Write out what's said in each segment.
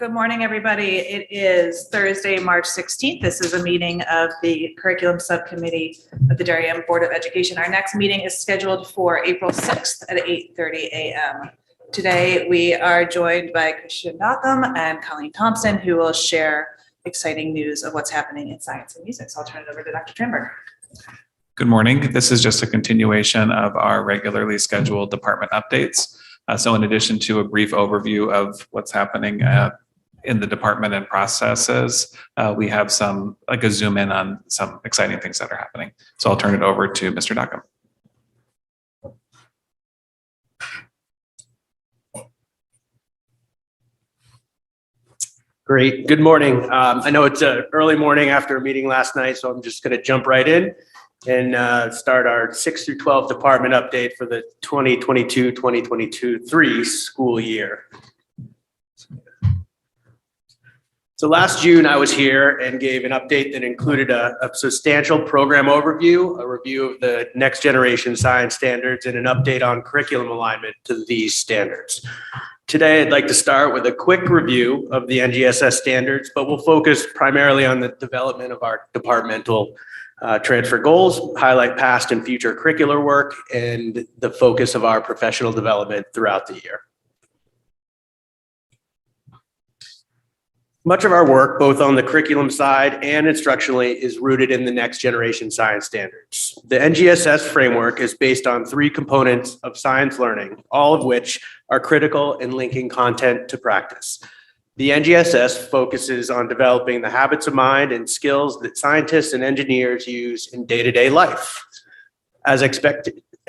Good morning, everybody. It is Thursday, March 16th. This is a meeting of the Curriculum Subcommittee of the Darien Board of Education. Our next meeting is scheduled for April 6th at 8:30 a.m. Today, we are joined by Christian Knockham and Colleen Thompson, who will share exciting news of what's happening in science and music. So I'll turn it over to Dr. Trimberg. Good morning. This is just a continuation of our regularly scheduled department updates. So in addition to a brief overview of what's happening in the department and processes, we have a zoom in on some exciting things that are happening. So I'll turn it over to Mr. Knockham. Great. Good morning. I know it's an early morning after a meeting last night, so I'm just going to jump right in and start our 6 through 12 department update for the 2022-2023 school year. So last June, I was here and gave an update that included a substantial program overview, a review of the next generation science standards, and an update on curriculum alignment to these standards. Today, I'd like to start with a quick review of the NGSS standards, but we'll focus primarily on the development of our departmental transfer goals, highlight past and future curricular work, and the focus of our professional development throughout the year. Much of our work, both on the curriculum side and instructionally, is rooted in the next generation science standards. The NGSS framework is based on 3 components of science learning, all of which are critical in linking content to practice. The NGSS focuses on developing the habits of mind and skills that scientists and engineers use in day-to-day life. As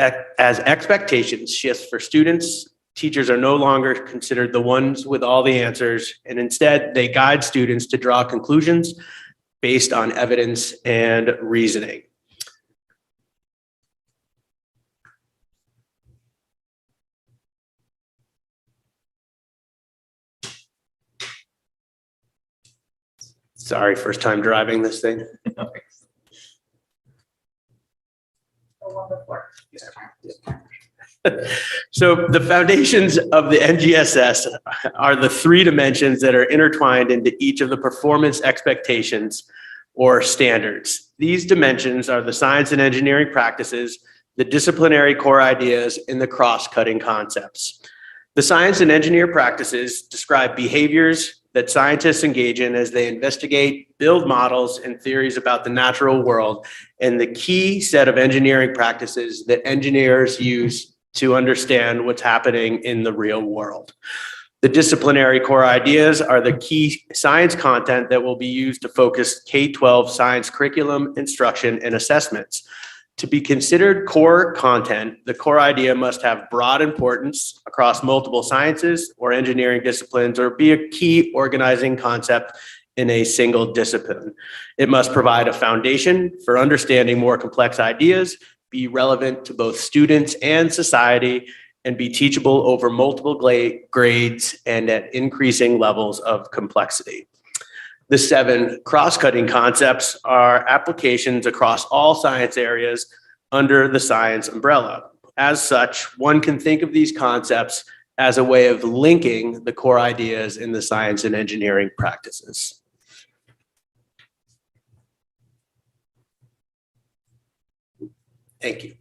expectations shift for students, teachers are no longer considered the ones with all the answers, and instead they guide students to draw conclusions based on evidence and reasoning. Sorry, first time driving this thing. So the foundations of the NGSS are the 3 dimensions that are intertwined into each of the performance expectations or standards. These dimensions are the science and engineering practices, the disciplinary core ideas, and the cross-cutting concepts. The science and engineer practices describe behaviors that scientists engage in as they investigate, build models and theories about the natural world, and the key set of engineering practices that engineers use to understand what's happening in the real world. The disciplinary core ideas are the key science content that will be used to focus K-12 science curriculum, instruction, and assessments. To be considered core content, the core idea must have broad importance across multiple sciences or engineering disciplines, or be a key organizing concept in a single discipline. It must provide a foundation for understanding more complex ideas, be relevant to both students and society, and be teachable over multiple grades and at increasing levels of complexity. The 7 cross-cutting concepts are applications across all science areas under the science umbrella. As such, one can think of these concepts as a way of linking the core ideas in the science and engineering practices. Thank you.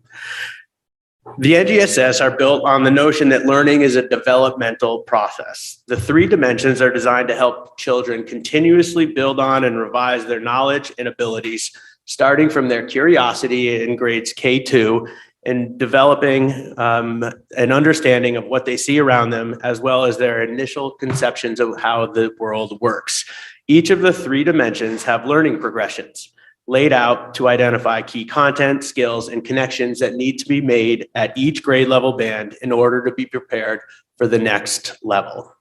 The NGSS are built on the notion that learning is a developmental process. The 3 dimensions are designed to help children continuously build on and revise their knowledge and abilities, starting from their curiosity in grades K2 and developing an understanding of what they see around them, as well as their initial conceptions of how the world works. Each of the 3 dimensions have learning progressions laid out to identify key content, skills, and connections that need to be made at each grade level band in order to be prepared for the next level.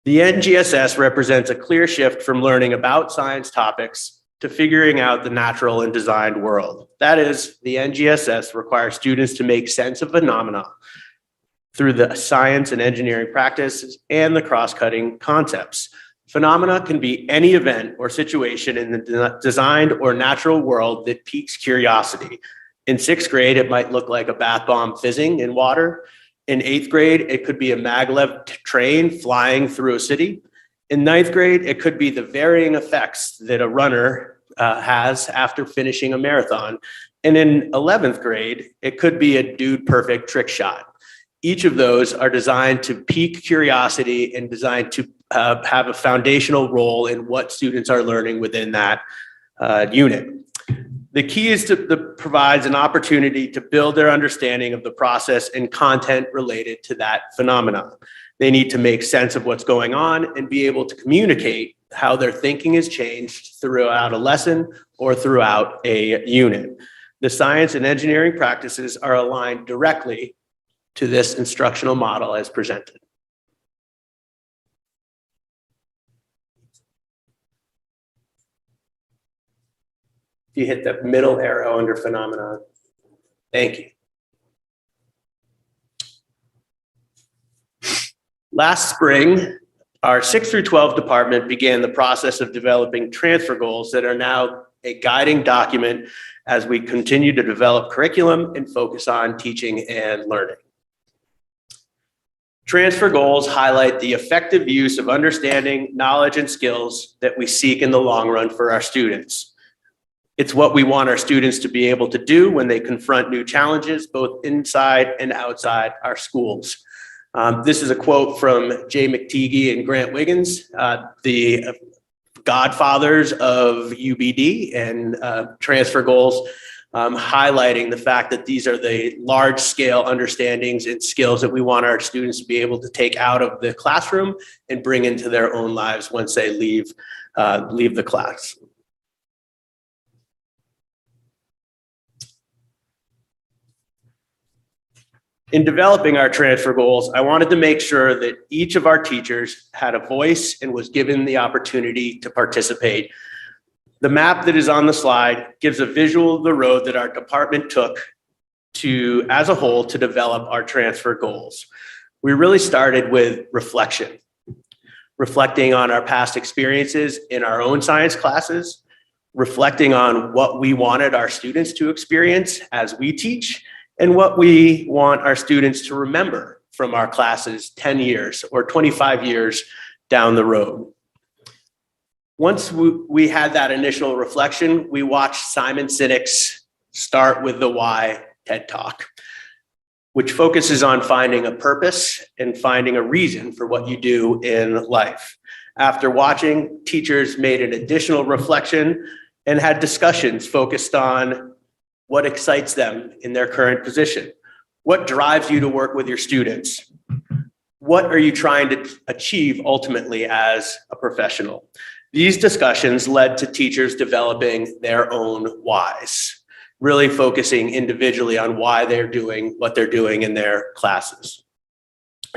The NGSS represents a clear shift from learning about science topics to figuring out the natural and designed world. That is, the NGSS requires students to make sense of phenomena through the science and engineering practices and the cross-cutting concepts. Phenomena can be any event or situation in the designed or natural world that piques curiosity. In 6th grade, it might look like a bath bomb fizzing in water. In 8th grade, it could be a maglev train flying through a city. In 9th grade, it could be the varying effects that a runner has after finishing a marathon. And in 11th grade, it could be a dude perfect trick shot. Each of those are designed to pique curiosity and designed to have a foundational role in what students are learning within that unit. The key is to provides an opportunity to build their understanding of the process and content related to that phenomenon. They need to make sense of what's going on and be able to communicate how their thinking has changed throughout a lesson or throughout a unit. The science and engineering practices are aligned directly to this instructional model as presented. You hit the middle arrow under phenomenon. Thank you. Last spring, our 6 through 12 department began the process of developing transfer goals that are now a guiding document as we continue to develop curriculum and focus on teaching and learning. Transfer goals highlight the effective use of understanding, knowledge, and skills that we seek in the long run for our students. It's what we want our students to be able to do when they confront new challenges, both inside and outside our schools. This is a quote from Jay McTeague and Grant Wiggins, the godfathers of UBD and transfer goals, highlighting the fact that these are the large scale understandings and skills that we want our students to be able to take out of the classroom and bring into their own lives once they leave the class. In developing our transfer goals, I wanted to make sure that each of our teachers had a voice and was given the opportunity to participate. The map that is on the slide gives a visual of the road that our department took as a whole to develop our transfer goals. We really started with reflection, reflecting on our past experiences in our own science classes, reflecting on what we wanted our students to experience as we teach, and what we want our students to remember from our classes 10 years or 25 years down the road. Once we had that initial reflection, we watched Simon Sinek's Start with the Why TED Talk, which focuses on finding a purpose and finding a reason for what you do in life. After watching, teachers made an additional reflection and had discussions focused on what excites them in their current position. What drives you to work with your students? What are you trying to achieve ultimately as a professional? These discussions led to teachers developing their own whys, really focusing individually on why they're doing what they're doing in their classes.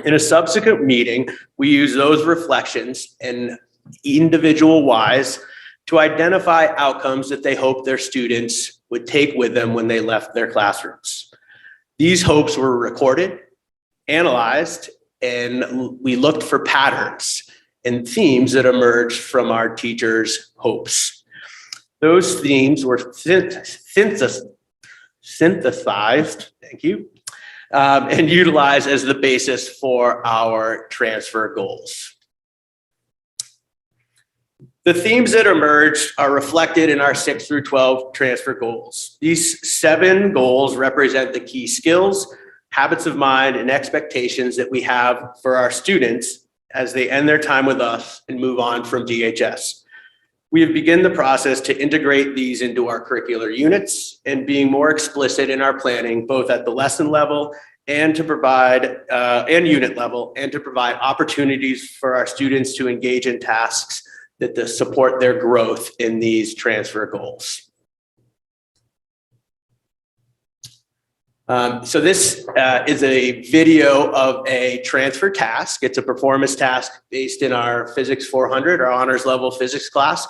In a subsequent meeting, we use those reflections and individual whys to identify outcomes that they hope their students would take with them when they left their classrooms. These hopes were recorded, analyzed, and we looked for patterns and themes that emerged from our teachers' hopes. Those themes were synthesized, thank you, and utilized as the basis for our transfer goals. The themes that emerged are reflected in our 6 through 12 transfer goals. These 7 goals represent the key skills, habits of mind, and expectations that we have for our students as they end their time with us and move on from DHS. We have begun the process to integrate these into our curricular units and being more explicit in our planning, both at the lesson level and to provide, and unit level, and to provide opportunities for our students to engage in tasks that to support their growth in these transfer goals. So this is a video of a transfer task. It's a performance task based in our Physics 400, our honors level physics class.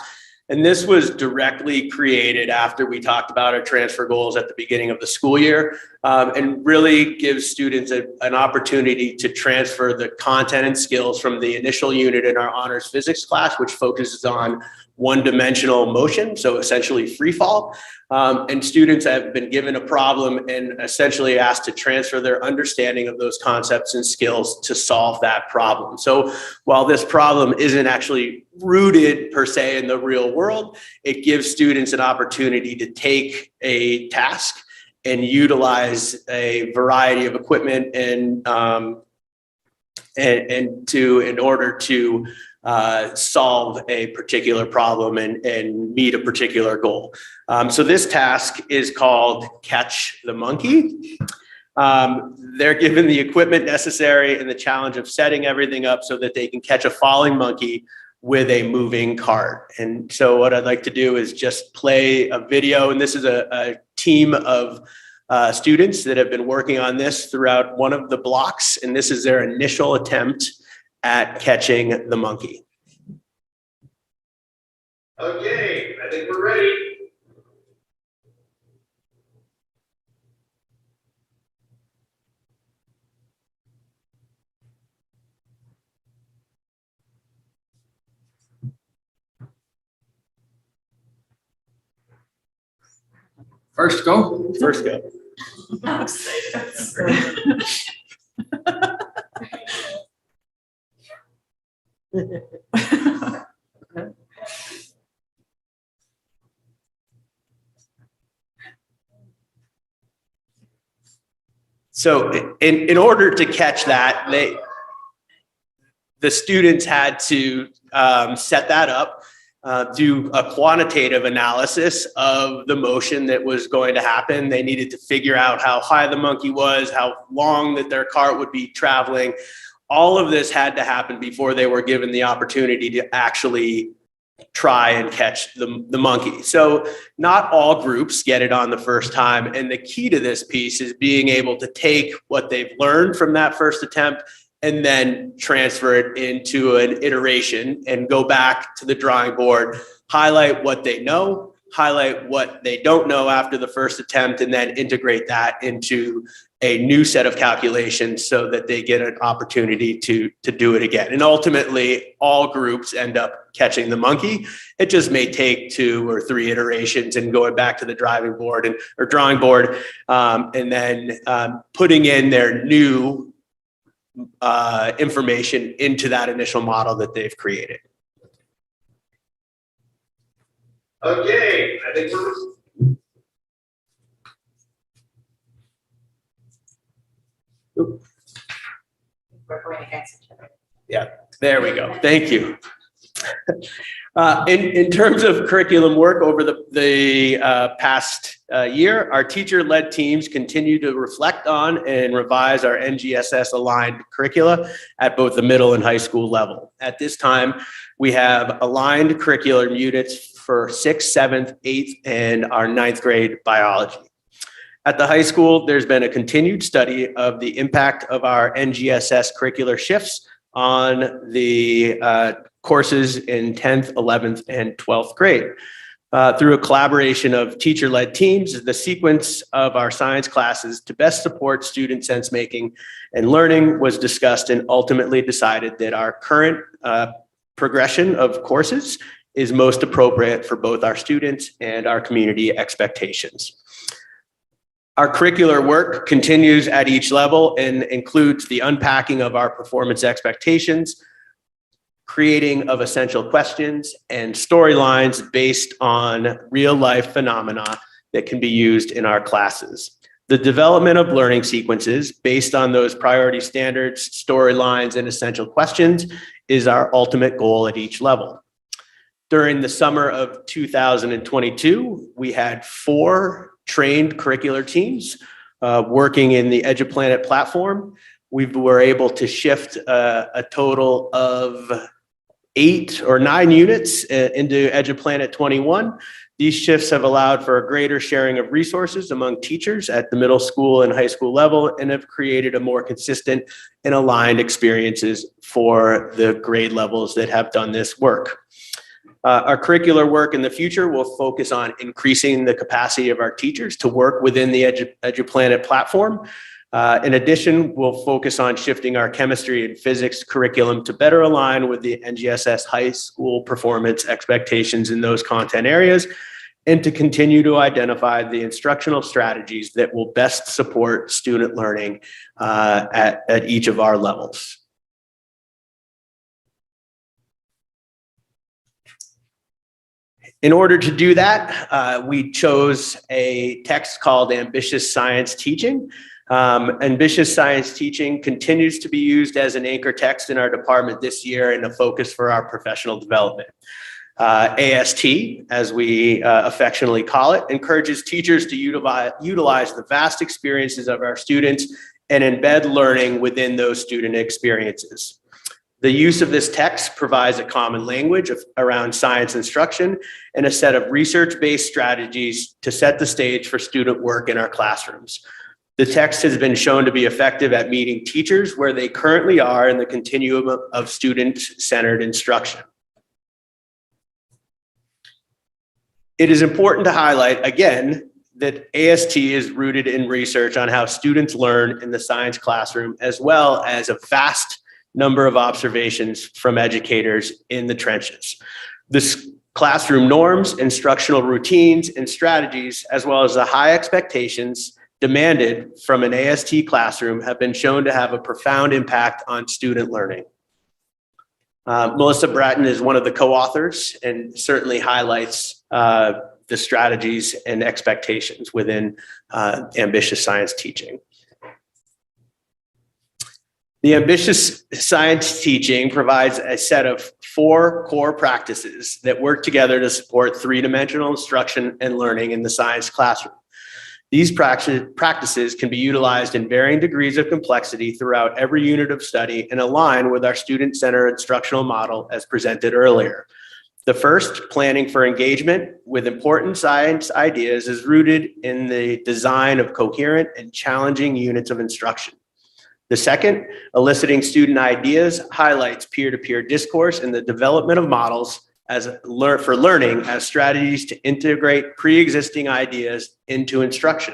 And this was directly created after we talked about our transfer goals at the beginning of the school year, and really gives students an opportunity to transfer the content and skills from the initial unit in our honors physics class, which focuses on one-dimensional motion, so essentially free fall. And students have been given a problem and essentially asked to transfer their understanding of those concepts and skills to solve that problem. So while this problem isn't actually rooted per se in the real world, it gives students an opportunity to take a task and utilize a variety of equipment in order to solve a particular problem and meet a particular goal. So this task is called Catch the Monkey. They're given the equipment necessary and the challenge of setting everything up so that they can catch a falling monkey with a moving cart. And so what I'd like to do is just play a video, and this is a team of students that have been working on this throughout one of the blocks, and this is their initial attempt at catching the monkey. Okay, I think we're ready. First go. First go. So in order to catch that, the students had to set that up, do a quantitative analysis of the motion that was going to happen. They needed to figure out how high the monkey was, how long that their cart would be traveling. All of this had to happen before they were given the opportunity to actually try and catch the monkey. So not all groups get it on the first time. And the key to this piece is being able to take what they've learned from that first attempt and then transfer it into an iteration and go back to the drawing board, highlight what they know, highlight what they don't know after the first attempt, and then integrate that into a new set of calculations so that they get an opportunity to do it again. And ultimately, all groups end up catching the monkey. It just may take 2 or 3 iterations and going back to the drawing board and then putting in their new information into that initial model that they've created. Okay, I think we're going against each other. Yeah, there we go. Thank you. In terms of curriculum work over the past year, our teacher-led teams continue to reflect on and revise our NGSS aligned curricula at both the middle and high school level. At this time, we have aligned curriculum units for 6th, 7th, 8th, and our 9th grade biology. At the high school, there's been a continued study of the impact of our NGSS curricular shifts on the courses in 10th, 11th, and 12th grade. Through a collaboration of teacher-led teams, the sequence of our science classes to best support student sense-making and learning was discussed and ultimately decided that our current progression of courses is most appropriate for both our students and our community expectations. Our curricular work continues at each level and includes the unpacking of our performance expectations, creating of essential questions, and storylines based on real-life phenomena that can be used in our classes. The development of learning sequences based on those priority standards, storylines, and essential questions is our ultimate goal at each level. During the summer of 2022, we had 4 trained curricular teams working in the EduPlanet platform. We were able to shift a total of 8 or 9 units into EduPlanet 21. These shifts have allowed for a greater sharing of resources among teachers at the middle school and high school level and have created a more consistent and aligned experiences for the grade levels that have done this work. Our curricular work in the future will focus on increasing the capacity of our teachers to work within the EduPlanet platform. In addition, we'll focus on shifting our chemistry and physics curriculum to better align with the NGSS high school performance expectations in those content areas, and to continue to identify the instructional strategies that will best support student learning at each of our levels. In order to do that, we chose a text called Ambitious Science Teaching. Ambitious Science Teaching continues to be used as an anchor text in our department this year and a focus for our professional development. AST, as we affectionately call it, encourages teachers to utilize the vast experiences of our students and embed learning within those student experiences. The use of this text provides a common language around science instruction and a set of research-based strategies to set the stage for student work in our classrooms. The text has been shown to be effective at meeting teachers where they currently are in the continuum of student-centered instruction. It is important to highlight, again, that AST is rooted in research on how students learn in the science classroom, as well as a vast number of observations from educators in the trenches. This classroom norms, instructional routines, and strategies, as well as the high expectations demanded from an AST classroom, have been shown to have a profound impact on student learning. Melissa Bratton is one of the co-authors and certainly highlights the strategies and expectations within Ambitious Science Teaching. The Ambitious Science Teaching provides a set of 4 core practices that work together to support 3-dimensional instruction and learning in the science classroom. These practices can be utilized in varying degrees of complexity throughout every unit of study and align with our student-centered instructional model as presented earlier. The first, planning for engagement with important science ideas, is rooted in the design of coherent and challenging units of instruction. The second, eliciting student ideas, highlights peer-to-peer discourse and the development of models for learning as strategies to integrate pre-existing ideas into instruction.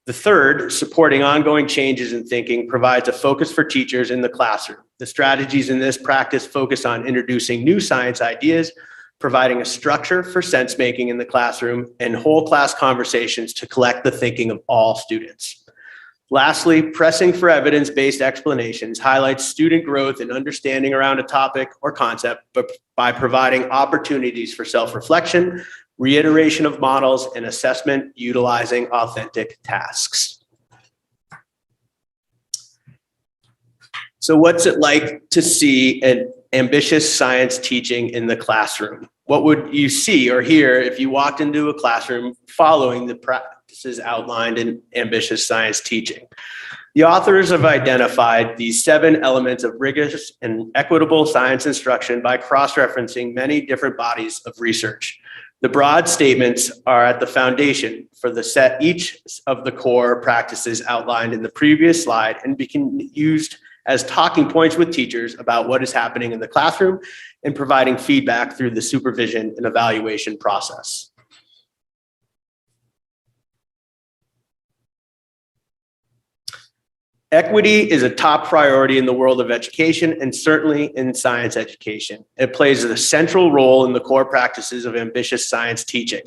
The third, supporting ongoing changes in thinking, provides a focus for teachers in the classroom. The strategies in this practice focus on introducing new science ideas, providing a structure for sense-making in the classroom, and whole class conversations to collect the thinking of all students. Lastly, pressing for evidence-based explanations highlights student growth and understanding around a topic or concept, but by providing opportunities for self-reflection, reiteration of models, and assessment utilizing authentic tasks. So what's it like to see an ambitious science teaching in the classroom? What would you see or hear if you walked into a classroom following the practices outlined in Ambitious Science Teaching? The authors have identified these 7 elements of rigorous and equitable science instruction by cross-referencing many different bodies of research. The broad statements are at the foundation for each of the core practices outlined in the previous slide and become used as talking points with teachers about what is happening in the classroom and providing feedback through the supervision and evaluation process. Equity is a top priority in the world of education and certainly in science education. It plays a central role in the core practices of Ambitious Science Teaching.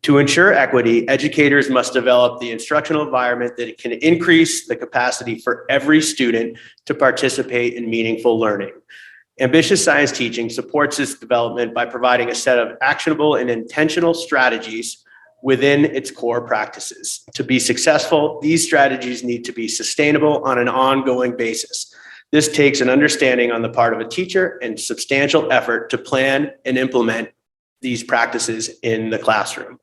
To ensure equity, educators must develop the instructional environment that can increase the capacity for every student to participate in meaningful learning. Ambitious Science Teaching supports this development by providing a set of actionable and intentional strategies within its core practices. To be successful, these strategies need to be sustainable on an ongoing basis. This takes an understanding on the part of a teacher and substantial effort to plan and implement these practices in the classroom.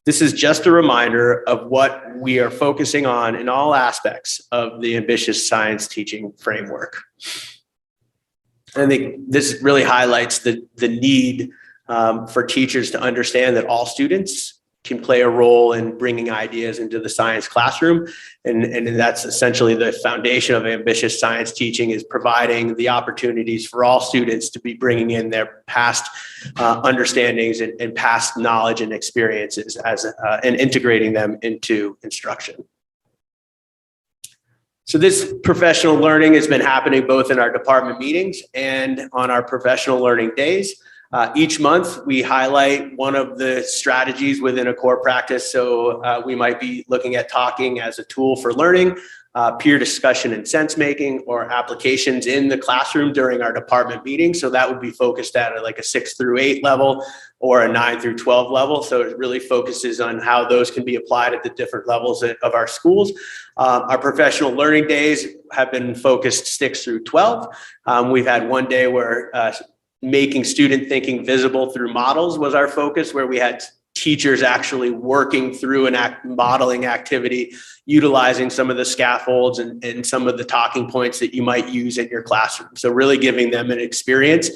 This is just a reminder of what we are focusing on in all aspects of the Ambitious Science Teaching framework. I think this really highlights the need for teachers to understand that all students can play a role in bringing ideas into the science classroom. And that's essentially the foundation of Ambitious Science Teaching, is providing the opportunities for all students to be bringing in their past understandings and past knowledge and experiences and integrating them into instruction. So this professional learning has been happening both in our department meetings and on our professional learning days. Each month, we highlight one of the strategies within a core practice. So we might be looking at talking as a tool for learning, peer discussion and sense making, or applications in the classroom during our department meetings. So that would be focused at like a 6 through 8 level or a 9 through 12 level. So it really focuses on how those can be applied at the different levels of our schools. Our professional learning days have been focused 6 through 12. We've had one day where making student thinking visible through models was our focus, where we had teachers actually working through an modeling activity, utilizing some of the scaffolds and some of the talking points that you might use in your classroom. So really giving them an experience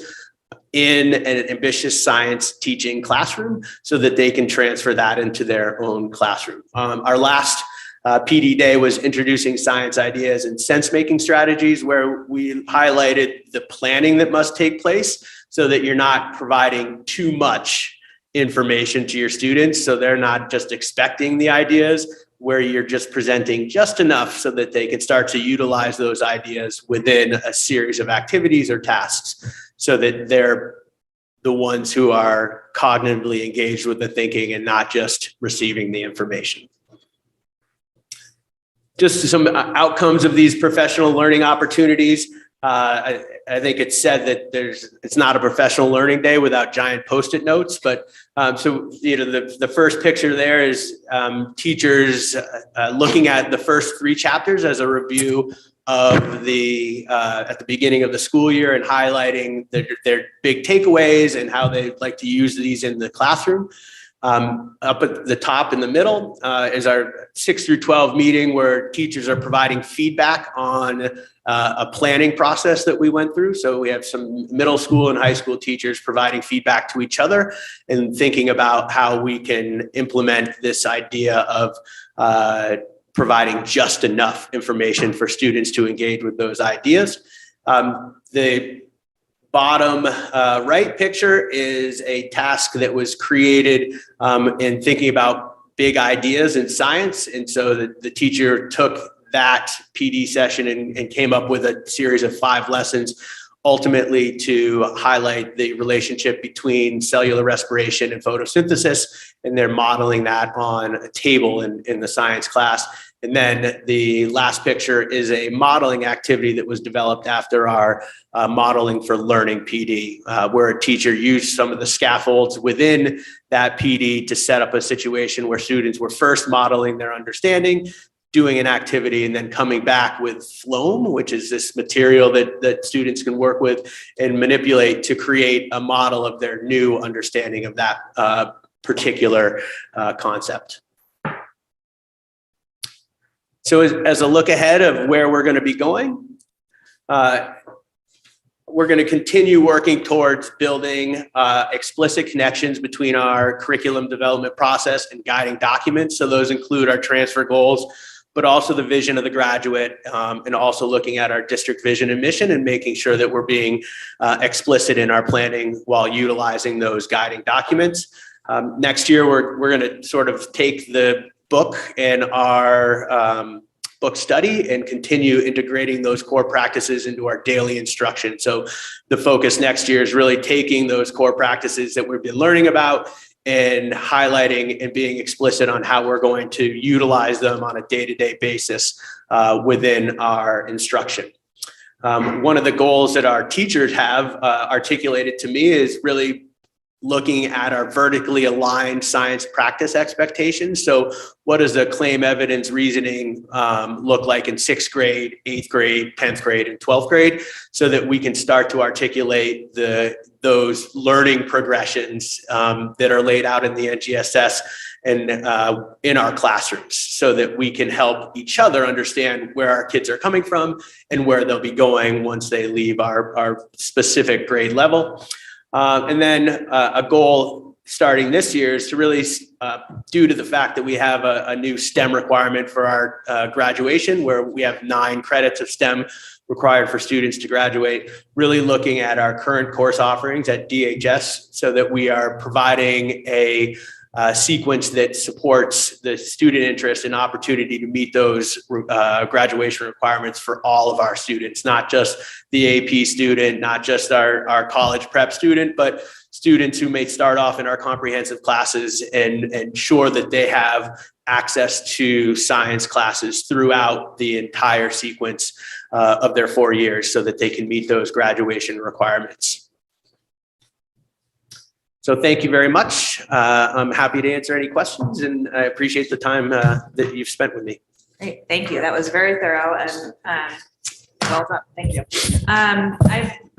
in an ambitious science teaching classroom so that they can transfer that into their own classroom. Our last PD day was introducing science ideas and sense-making strategies, where we highlighted the planning that must take place so that you're not providing too much information to your students, so they're not just expecting the ideas, where you're just presenting just enough so that they can start to utilize those ideas within a series of activities or tasks, so that they're the ones who are cognitively engaged with the thinking and not just receiving the information. Just some outcomes of these professional learning opportunities. I think it's said that it's not a professional learning day without giant Post-it notes, but so the first picture there is teachers looking at the first 3 chapters as a review of the at the beginning of the school year and highlighting their big takeaways and how they like to use these in the classroom. Up at the top in the middle is our 6 through 12 meeting, where teachers are providing feedback on a planning process that we went through. So we have some middle school and high school teachers providing feedback to each other and thinking about how we can implement this idea of providing just enough information for students to engage with those ideas. The bottom right picture is a task that was created in thinking about big ideas in science. And so the teacher took that PD session and came up with a series of 5 lessons, ultimately to highlight the relationship between cellular respiration and photosynthesis. And they're modeling that on a table in the science class. And then the last picture is a modeling activity that was developed after our modeling for learning PD, where a teacher used some of the scaffolds within that PD to set up a situation where students were first modeling their understanding, doing an activity, and then coming back with phloem, which is this material that students can work with and manipulate to create a model of their new understanding of that particular concept. So as a look ahead of where we're going to be going, we're going to continue working towards building explicit connections between our curriculum development process and guiding documents. So those include our transfer goals, but also the vision of the graduate, and also looking at our district vision and mission and making sure that we're being explicit in our planning while utilizing those guiding documents. Next year, we're going to sort of take the book and our book study and continue integrating those core practices into our daily instruction. So the focus next year is really taking those core practices that we've been learning about and highlighting and being explicit on how we're going to utilize them on a day-to-day basis within our instruction. One of the goals that our teachers have articulated to me is really looking at our vertically aligned science practice expectations. So what does the claim evidence reasoning look like in 6th grade, 8th grade, 10th grade, and 12th grade, so that we can start to articulate those learning progressions that are laid out in the NGSS and in our classrooms, so that we can help each other understand where our kids are coming from and where they'll be going once they leave our specific grade level. And then a goal starting this year is to really, due to the fact that we have a new STEM requirement for our graduation, where we have 9 credits of STEM required for students to graduate, really looking at our current course offerings at DHS so that we are providing a sequence that supports the student interest and opportunity to meet those graduation requirements for all of our students, not just the AP student, not just our college prep student, but students who may start off in our comprehensive classes and ensure that they have access to science classes throughout the entire sequence of their 4 years so that they can meet those graduation requirements. So thank you very much. I'm happy to answer any questions, and I appreciate the time that you've spent with me. Great, thank you. That was very thorough and well done. Thank you.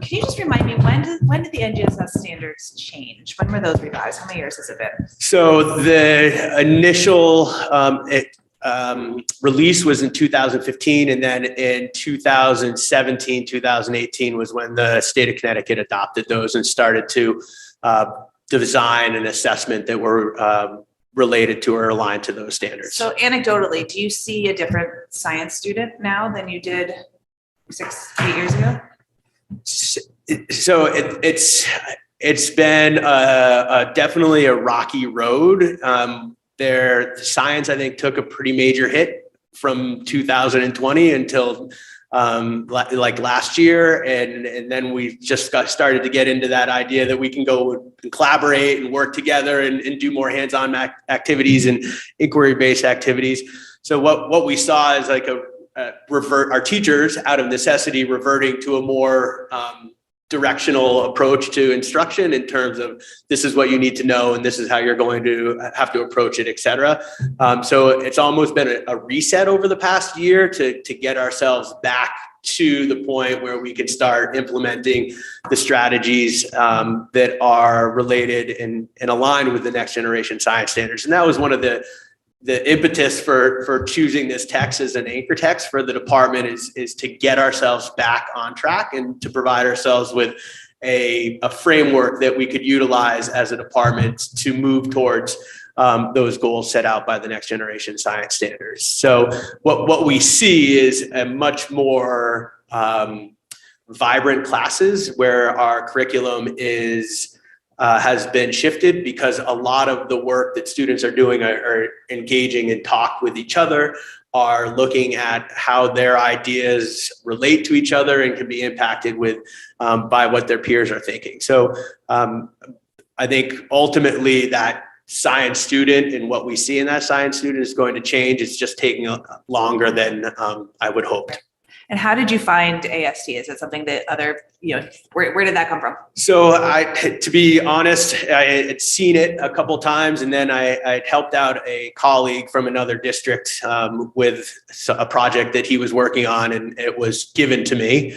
Can you just remind me, when did the NGSS standards change? When were those revised? How many years has it been? So the initial release was in 2015, and then in 2017, 2018 was when the state of Connecticut adopted those and started to design an assessment that were related to or aligned to those standards. So anecdotally, do you see a different science student now than you did 6-8 years ago? So it's been definitely a rocky road. Science, I think, took a pretty major hit from 2020 until like last year, and then we just started to get into that idea that we can go and collaborate and work together and do more hands-on activities and inquiry-based activities. So what we saw is like our teachers, out of necessity, reverting to a more directional approach to instruction in terms of this is what you need to know and this is how you're going to have to approach it, et cetera. So it's almost been a reset over the past year to get ourselves back to the point where we can start implementing the strategies that are related and aligned with the next generation science standards. And that was one of the impetus for choosing this text as an anchor text for the department is to get ourselves back on track and to provide ourselves with a framework that we could utilize as a department to move towards those goals set out by the next generation science standards. So what we see is a much more vibrant classes where our curriculum has been shifted because a lot of the work that students are doing are engaging in talk with each other, are looking at how their ideas relate to each other and can be impacted by what their peers are thinking. So I think ultimately that science student and what we see in that science student is going to change. It's just taking longer than I would hope. And how did you find AST? Is it something that where did that come from? So to be honest, I had seen it a couple of times, and then I helped out a colleague from another district with a project that he was working on, and it was given to me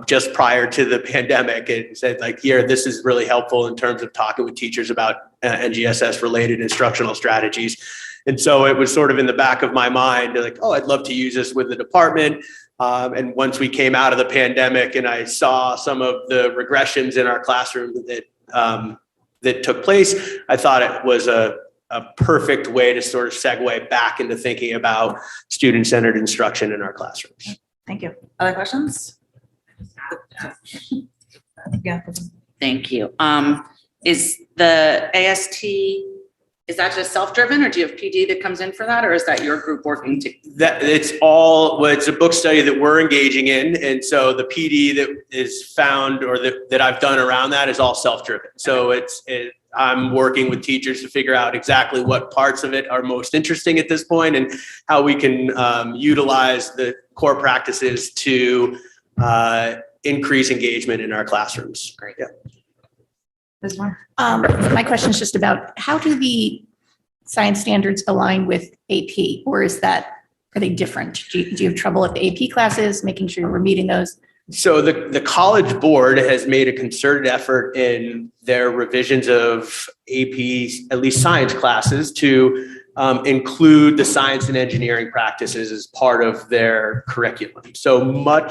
just prior to the pandemic. It said like, here, this is really helpful in terms of talking with teachers about NGSS related instructional strategies. And so it was sort of in the back of my mind, like, oh, I'd love to use this with the department. And once we came out of the pandemic and I saw some of the regressions in our classroom that took place, I thought it was a perfect way to sort of segue back into thinking about student-centered instruction in our classrooms. Thank you. Other questions? Yeah. Thank you. Is the AST, is that just self-driven, or do you have PD that comes in for that, or is that your group working to? It's a book study that we're engaging in. And so the PD that is found or that I've done around that is all self-driven. So I'm working with teachers to figure out exactly what parts of it are most interesting at this point and how we can utilize the core practices to increase engagement in our classrooms. Great. Yeah. There's one. My question is just about how do the science standards align with AP, or are they different? Do you have trouble with the AP classes, making sure we're meeting those? So the College Board has made a concerted effort in their revisions of AP, at least science classes, to include the science and engineering practices as part of their curriculum. So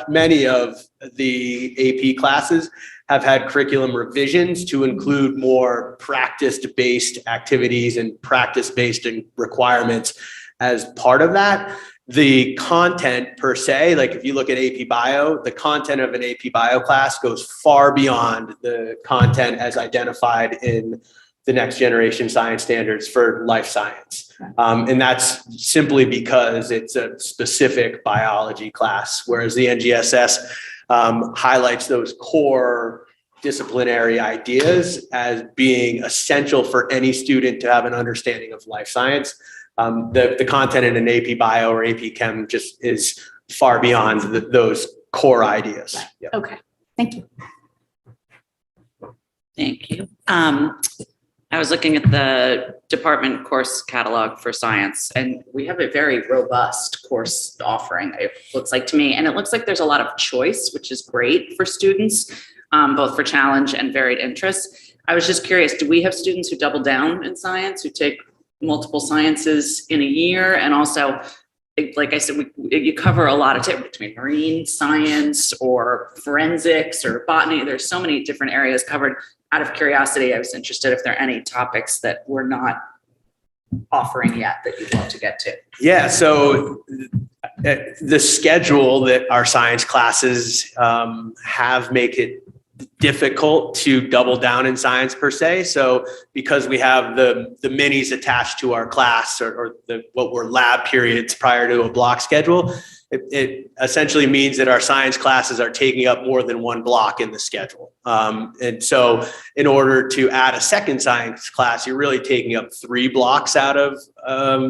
many of the AP classes have had curriculum revisions to include more practice-based activities and practice-based requirements as part of that. The content per se, like if you look at AP Bio, the content of an AP Bio class goes far beyond the content as identified in the next generation science standards for life science. And that's simply because it's a specific biology class, whereas the NGSS highlights those core disciplinary ideas as being essential for any student to have an understanding of life science. The content in an AP Bio or AP Chem just is far beyond those core ideas. Yeah. Okay, thank you. Thank you. I was looking at the department course catalog for science, and we have a very robust course offering, it looks like to me. And it looks like there's a lot of choice, which is great for students, both for challenge and varied interests. I was just curious, do we have students who double down in science, who take multiple sciences in a year? And also, like I said, you cover a lot of between marine science or forensics or botany. There's so many different areas covered. Out of curiosity, I was interested if there are any topics that we're not offering yet that you'd love to get to. Yeah, so the schedule that our science classes have make it difficult to double down in science per se. So because we have the minis attached to our class or what were lab periods prior to a block schedule, it essentially means that our science classes are taking up more than one block in the schedule. And so in order to add a second science class, you're really taking up 3 blocks out of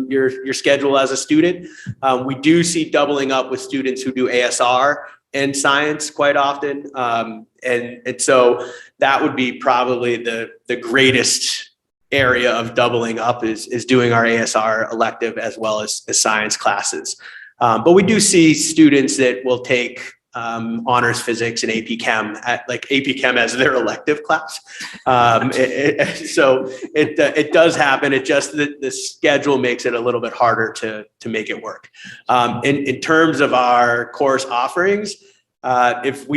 your schedule as a student. We do see doubling up with students who do ASR and science quite often. And so that would be probably the greatest area of doubling up is doing our ASR elective as well as science classes. But we do see students that will take honors physics and AP Chem AP Chem as their elective class. So it does happen. It just the schedule makes it a little bit harder to make it work. In terms of our course offerings, if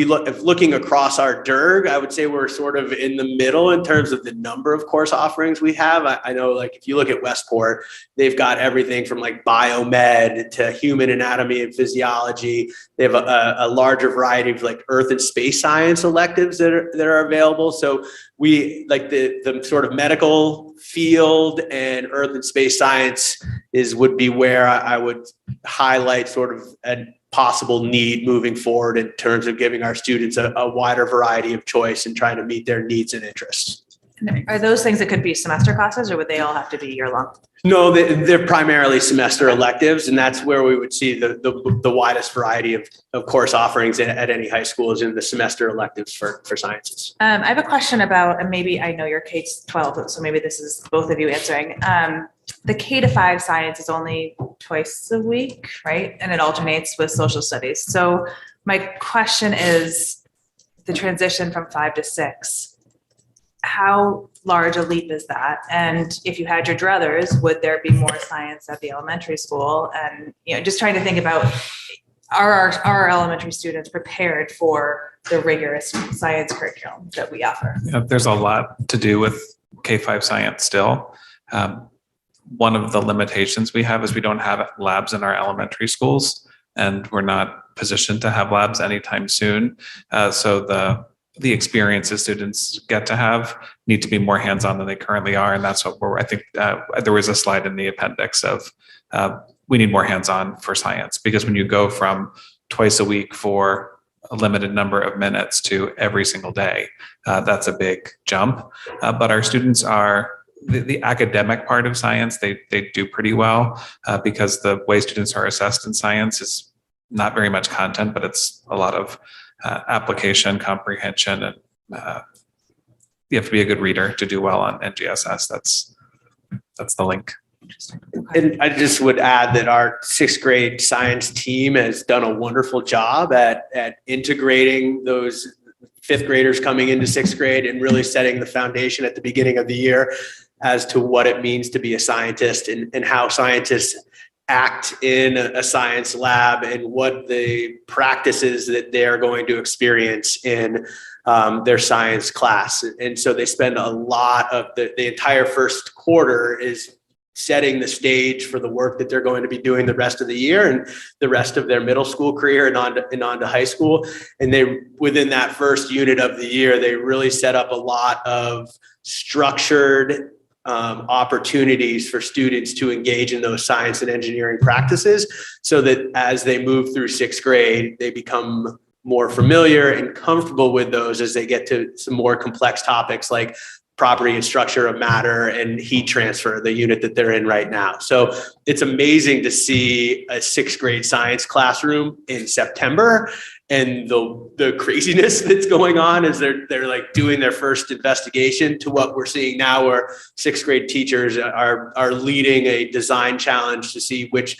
looking across our DERG, I would say we're sort of in the middle in terms of the number of course offerings we have. I know, like, if you look at Westport, they've got everything from like biomed to human anatomy and physiology. They have a larger variety of like earth and space science electives that are available. So we like the sort of medical field and earth and space science would be where I would highlight sort of a possible need moving forward in terms of giving our students a wider variety of choice and trying to meet their needs and interests. Are those things that could be semester classes, or would they all have to be year long? No, they're primarily semester electives, and that's where we would see the widest variety of course offerings at any high school is in the semester electives for sciences. I have a question about, and maybe I know you're K-12, so maybe this is both of you answering. The K-5 science is only twice a week, right? And it alternates with social studies. So my question is the transition from 5 to 6. How large a leap is that? And if you had your druthers, would there be more science at the elementary school? And, just trying to think about, are our elementary students prepared for the rigorous science curriculum that we offer? There's a lot to do with K-5 science still. One of the limitations we have is we don't have labs in our elementary schools, and we're not positioned to have labs anytime soon. So the experiences students get to have need to be more hands-on than they currently are. And that's what I think there was a slide in the appendix of we need more hands-on for science, because when you go from twice a week for a limited number of minutes to every single day, that's a big jump. But our students are the academic part of science, they do pretty well because the way students are assessed in science is not very much content, but it's a lot of application, comprehension, and you have to be a good reader to do well on NGSS. That's the link. And I just would add that our 6th grade science team has done a wonderful job at integrating those 5th graders coming into 6th grade and really setting the foundation at the beginning of the year as to what it means to be a scientist and how scientists act in a science lab and what the practices that they're going to experience in their science class. And so they spend a lot of the entire first quarter is setting the stage for the work that they're going to be doing the rest of the year and the rest of their middle school career and on to high school. And they, within that first unit of the year, they really set up a lot of structured opportunities for students to engage in those science and engineering practices so that as they move through sixth grade, they become more familiar and comfortable with those as they get to some more complex topics like property and structure of matter and heat transfer, the unit that they're in right now. So it's amazing to see a sixth grade science classroom in September and the craziness that's going on as they're like doing their first investigation to what we're seeing now, where sixth grade teachers are leading a design challenge to see which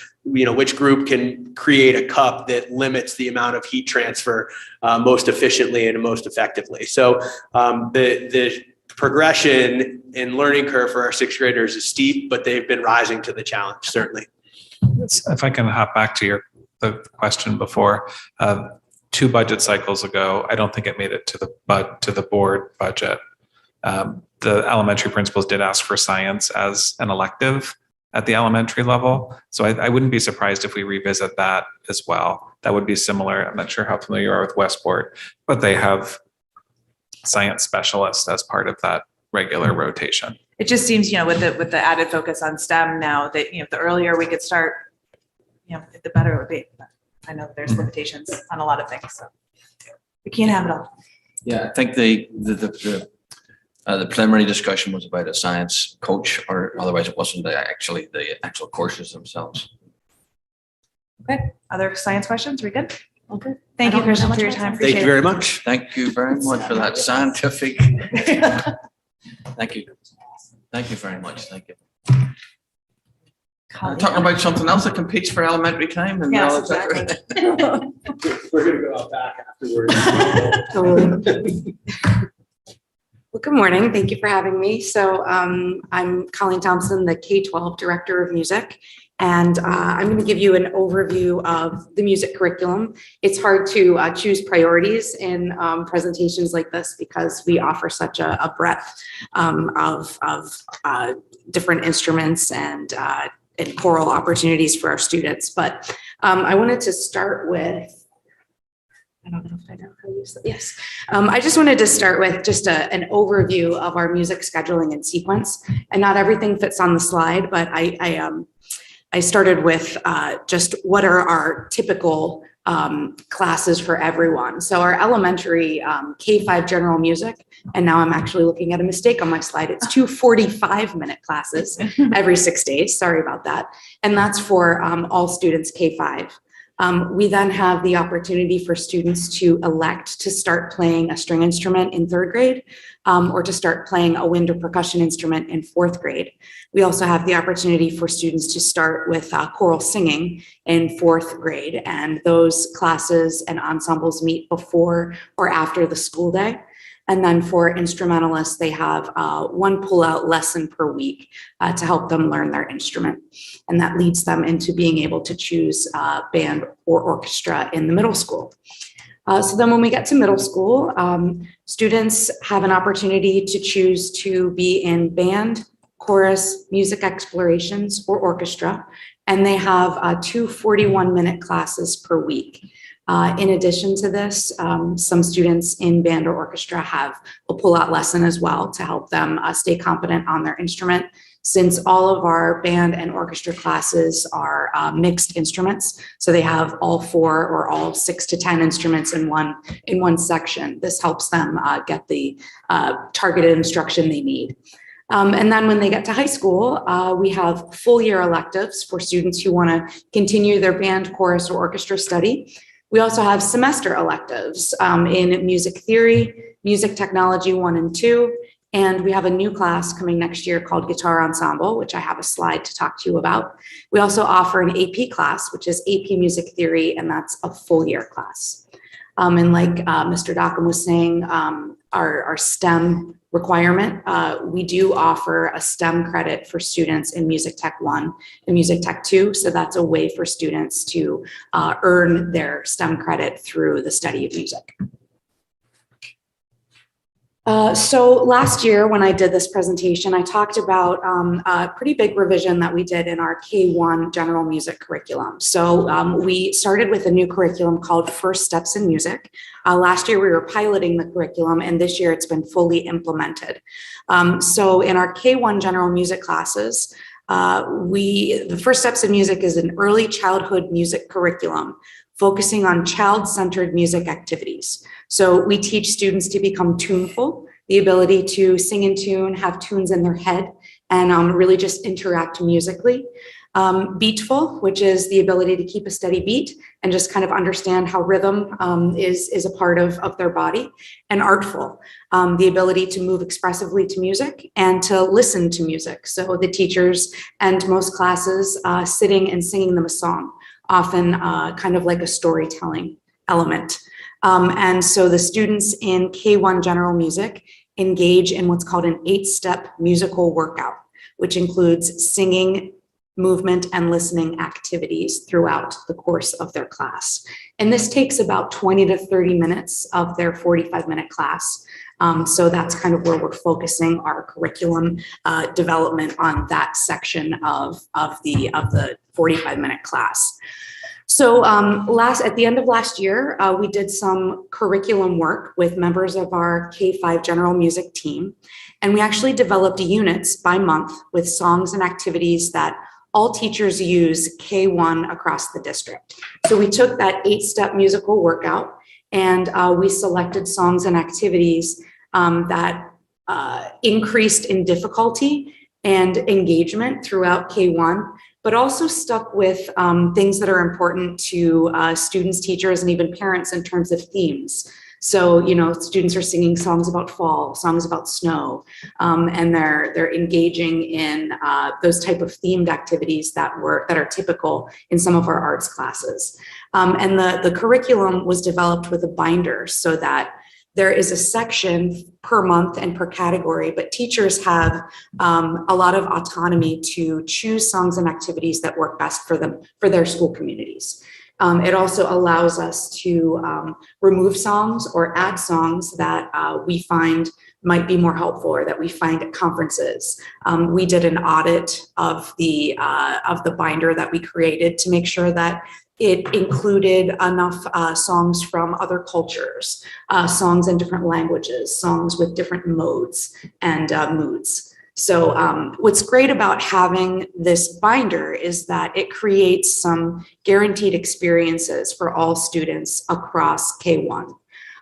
group can create a cup that limits the amount of heat transfer most efficiently and most effectively. So the progression in learning curve for our sixth graders is steep, but they've been rising to the challenge, certainly. If I can hop back to the question before, 2 budget cycles ago, I don't think it made it to the board budget. The elementary principals did ask for science as an elective at the elementary level. So I wouldn't be surprised if we revisit that as well. That would be similar. I'm not sure how familiar you are with Westport, but they have science specialists as part of that regular rotation. It just seems, with the added focus on STEM now that, the earlier we could start, the better it would be. But I know there's limitations on a lot of things, so we can't have it all. Yeah, I think the preliminary discussion was about a science coach, or otherwise it wasn't the actual courses themselves. Okay, other science questions? We good? Okay. Thank I you, don't know Christian, how for your much time. more Thank you very much. Thank you very much for that scientific. Thank you. Thank you very much. Thank you. Talking about something else that competes for elementary time and Yes, all that. We're going to go out back afterwards. Well, good morning. Thank you for having me. So I'm Colleen Thompson, the K-12 Director of Music, and I'm going to give you an overview of the music curriculum. It's hard to choose priorities in presentations like this because we offer such a breadth of different instruments and choral opportunities for our students. But I wanted to start with, I don't know if I know how to use that. Yes. I just wanted to start with just an overview of our music scheduling and sequence. And not everything fits on the slide, but I started with just what are our typical classes for everyone. So our elementary K-5 general music, and now I'm actually looking at a mistake on my slide. It's 2 45-minute classes every 6 days. Sorry about that. And that's for all students K-5. We then have the opportunity for students to elect to start playing a string instrument in 3rd grade or to start playing a wind or percussion instrument in 4th grade. We also have the opportunity for students to start with choral singing in 4th grade, and those classes and ensembles meet before or after the school day. And then for instrumentalists, they have 1 pull-out lesson per week to help them learn their instrument. And that leads them into being able to choose band or orchestra in the middle school. So then when we get to middle school, students have an opportunity to choose to be in band, chorus, music explorations, or orchestra. And they have 2 41-minute classes per week. In addition to this, some students in band or orchestra have a pull-out lesson as well to help them stay competent on their instrument. Since all of our band and orchestra classes are mixed instruments, so they have all 4 or all 6 to 10 instruments in one section. This helps them get the targeted instruction they need. And then when they get to high school, we have full year electives for students who want to continue their band, chorus, or orchestra study. We also have semester electives in music theory, music technology 1 and 2, and we have a new class coming next year called Guitar Ensemble, which I have a slide to talk to you about. We also offer an AP class, which is AP Music Theory, and that's a full year class. And like Mr. Dockham was saying, our STEM requirement, we do offer a STEM credit for students in Music Tech 1 and Music Tech 2. So that's a way for students to earn their STEM credit through the study of music. So last year, when I did this presentation, I talked about a pretty big revision that we did in our K1 general music curriculum. So we started with a new curriculum called First Steps in Music. Last year, we were piloting the curriculum, and this year it's been fully implemented. So in our K1 general music classes, the First Steps in Music is an early childhood music curriculum focusing on child-centered music activities. So we teach students to become tuneful, the ability to sing in tune, have tunes in their head, and really just interact musically. Beatful, which is the ability to keep a steady beat and just kind of understand how rhythm is a part of their body. And artful, the ability to move expressively to music and to listen to music. So the teachers and most classes sitting and singing them a song, often kind of like a storytelling element. And so the students in K1 general music engage in what's called an 8-step musical workout, which includes singing, movement, and listening activities throughout the course of their class. And this takes about 20 to 30 minutes of their 45-minute class. So that's kind of where we're focusing our curriculum development on that section of the 45-minute class. So at the end of last year, we did some curriculum work with members of our K5 general music team, and we actually developed units by month with songs and activities that all teachers use K1 across the district. So we took that 8-step musical workout and we selected songs and activities that increased in difficulty and engagement throughout K1, but also stuck with things that are important to students, teachers, and even parents in terms of themes. So, you know, students are singing songs about fall, songs about snow, and they're engaging in those type of themed activities that are typical in some of our arts classes. And the curriculum was developed with a binder so that there is a section per month and per category, but teachers have a lot of autonomy to choose songs and activities that work best for them, for their school communities. It also allows us to remove songs or add songs that we find might be more helpful or that we find at conferences. We did an audit of the binder that we created to make sure that it included enough songs from other cultures, songs in different languages, songs with different modes and moods. So what's great about having this binder is that it creates some guaranteed experiences for all students across K1.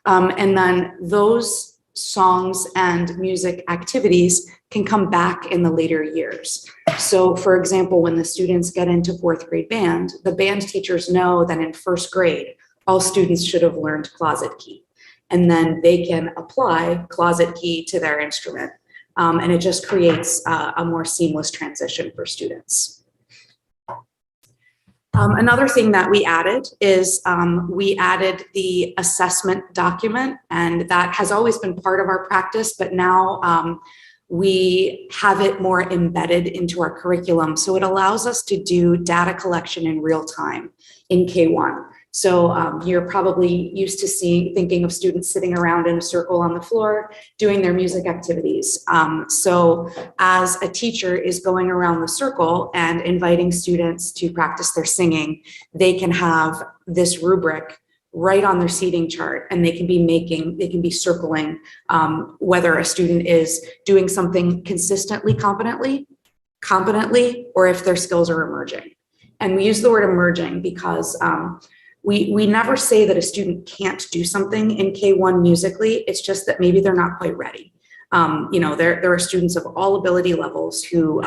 And then those songs and music activities can come back in the later years. So for example, when the students get into 4th grade band, the band teachers know that in 1st grade, all students should have learned Closet Key. And then they can apply Closet Key to their instrument. And it just creates a more seamless transition for students. Another thing that we added is we added the assessment document, and that has always been part of our practice, but now we have it more embedded into our curriculum. So it allows us to do data collection in real time in K1. So you're probably used to thinking of students sitting around in a circle on the floor doing their music activities. So as a teacher is going around the circle and inviting students to practice their singing, they can have this rubric right on their seating chart, and they can be circling whether a student is doing something consistently, competently, or if their skills are emerging. And we use the word emerging because we never say that a student can't do something in K1 musically. It's just that maybe they're not quite ready. You know, there are students of all ability levels who,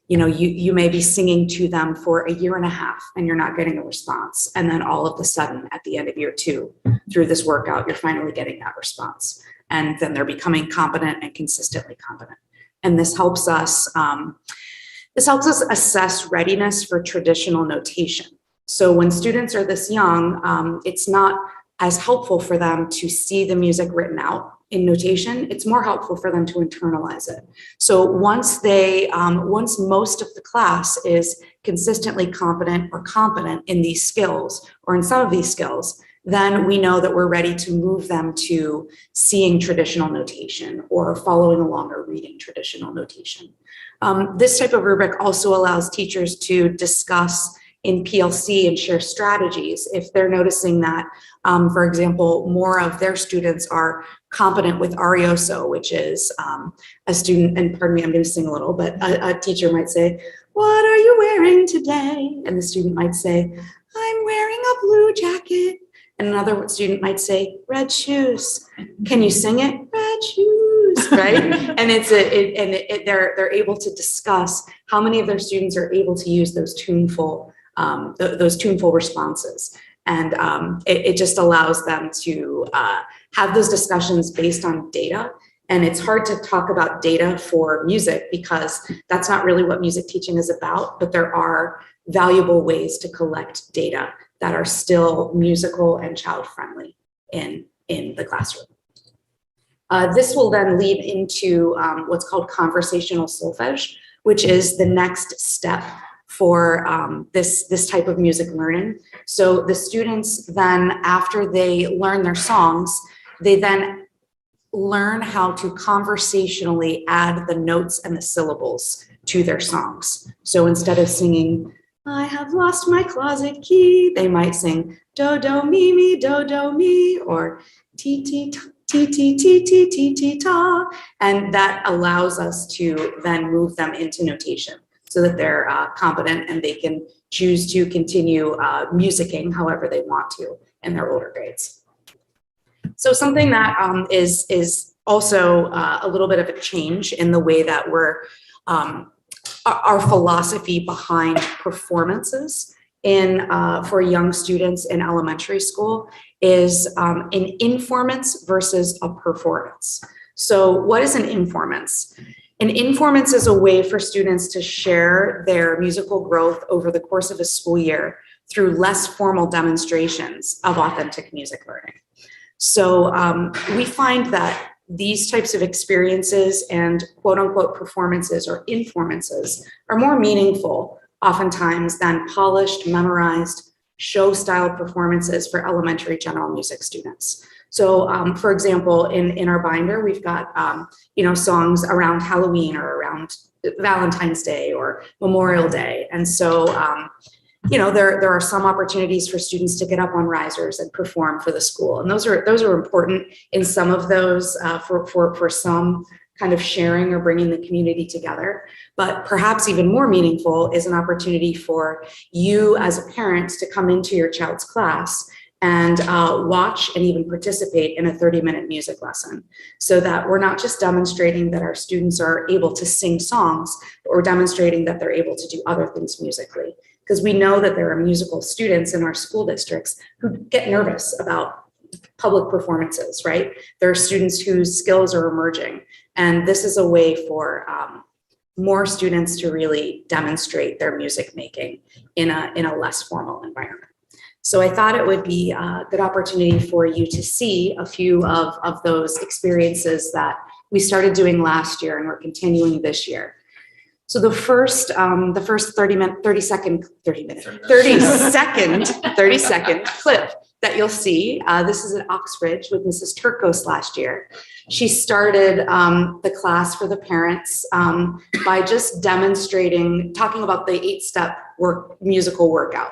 you know, you may be singing to them for a year and a half and you're not getting a response. And then all of a sudden at the end of year 2, through this workout, you're finally getting that response. And then they're becoming competent and consistently competent. And this helps us assess readiness for traditional notation. So when students are this young, it's not as helpful for them to see the music written out in notation. It's more helpful for them to internalize it. So once most of the class is consistently competent or competent in these skills or in some of these skills, then we know that we're ready to move them to seeing traditional notation or following along or reading traditional notation. This type of rubric also allows teachers to discuss in PLC and share strategies if they're noticing that, for example, more of their students are competent with Arioso, which is a student, and pardon me, I'm going to sing a little, but a teacher might say, "What are you wearing today?" And the student might say, "I'm wearing a blue jacket." And another student might say, "Red shoes." Can you sing it? Red shoes, right? And they're able to discuss how many of their students are able to use those tuneful responses. And it just allows them to have those discussions based on data. And it's hard to talk about data for music because that's not really what music teaching is about, but there are valuable ways to collect data that are still musical and child-friendly in the classroom. This will then lead into what's called conversational solfege, which is the next step for this type of music learning. So the students then, after they learn their songs, they then learn how to conversationally add the notes and the syllables to their songs. So instead of singing, "I have lost my closet key," they might sing do do mi, or ti ti ti ti ti ti ti ti ta, and that allows us to then move them into notation so that they're competent and they can choose to continue musicking however they want to in their older grades. So something that is also a little bit of a change in the way that we're our philosophy behind performances for young students in elementary school is an informance versus a performance. So what is an informance? An informance is a way for students to share their musical growth over the course of a school year through less formal demonstrations of authentic music learning. So we find that these types of experiences and quote unquote performances or informances are more meaningful oftentimes than polished, memorized, show style performances for elementary general music students. So for example, in our binder, we've got songs around Halloween or around Valentine's Day or Memorial Day. And so there are some opportunities for students to get up on risers and perform for the school. And those are important in some of those for some kind of sharing or bringing the community together. But perhaps even more meaningful is an opportunity for you as a parent to come into your child's class and watch and even participate in a 30-minute music lesson so that we're not just demonstrating that our students are able to sing songs, but we're demonstrating that they're able to do other things musically. Because we know that there are musical students in our school districts who get nervous about public performances, right? There are students whose skills are emerging. And this is a way for more students to really demonstrate their music making in a less formal environment. So I thought it would be a good opportunity for you to see a few of those experiences that we started doing last year and we're continuing this year. So the first 30 second clip that you'll see, this is at Oxbridge with Mrs. Turcos last year. She started the class for the parents by just talking about the 8-step musical workout.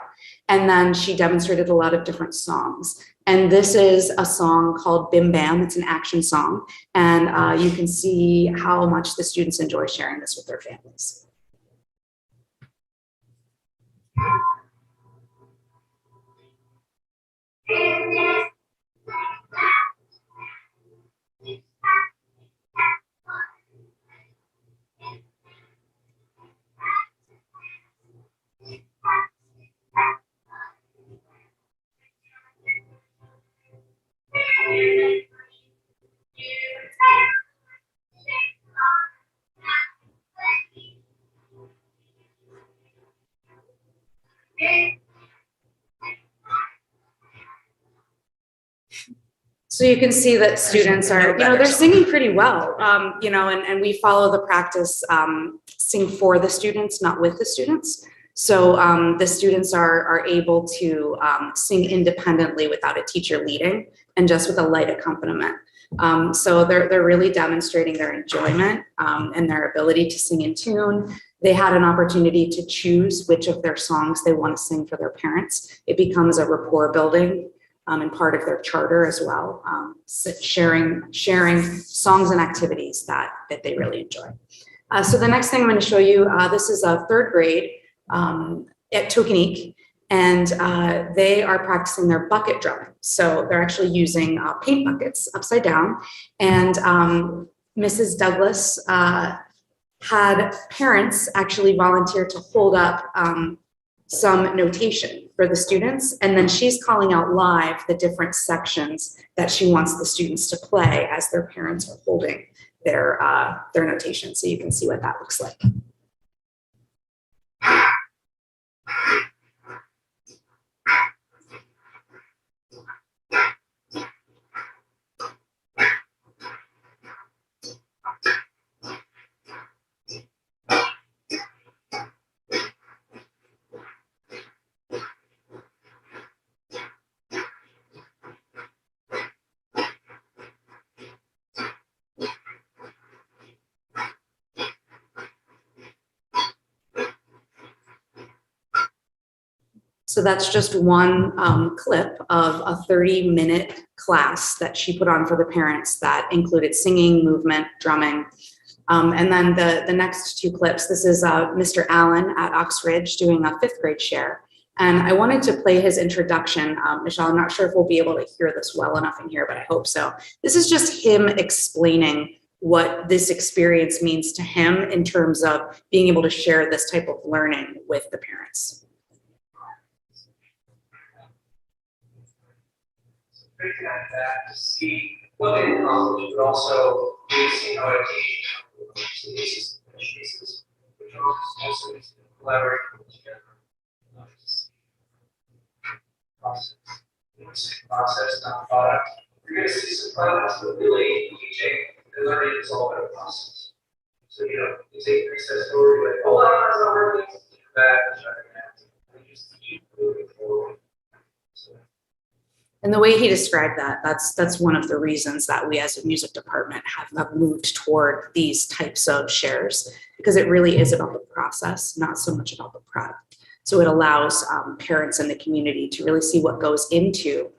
And then she demonstrated a lot of different songs. And this is a song called Bim Bam. It's an action song. And you can see how much the students enjoy sharing this with their families. So you can see that students are, they're singing pretty well, and we follow the practice, sing for the students, not with the students. So the students are able to sing independently without a teacher leading and just with a light accompaniment. So they're really demonstrating their enjoyment and their ability to sing in tune. They had an opportunity to choose which of their songs they want to sing for their parents. It becomes a rapport building and part of their charter as well, sharing songs and activities that they really enjoy. So the next thing I'm going to show you, this is a third grade at Tokenique, and they are practicing their bucket drumming. So they're actually using paint buckets upside down, and Mrs. Douglas had parents actually volunteer to hold up some notation for the students, and then she's calling out live the different sections that she wants the students to play as their parents are holding their notation. So you can see what that looks like. So that's just one clip of a 30-minute class that she put on for the parents that included singing, movement, drumming. And then the next two clips, this is Mr. Allen at Oxridge doing a 5th grade share. And I wanted to play his introduction. Michelle, I'm not sure if we'll be able to hear this well enough in here, but I hope so. This is just him explaining what this experience means to him in terms of being able to share this type of learning with the parents. Breaking out that to see what they accomplished, but also see how it cases, which also is collaborating together. Process, not product. You're going to see some products, but really teaching and learning is all about a process. So, you take your success story, like, oh, that's not working, back, and try to just keep moving forward. So, and the way he described that, that's one of the reasons that we as a music department have moved toward these types of shares, because it really is about the process, not so much about the product. So it allows parents in the community to really see what goes into,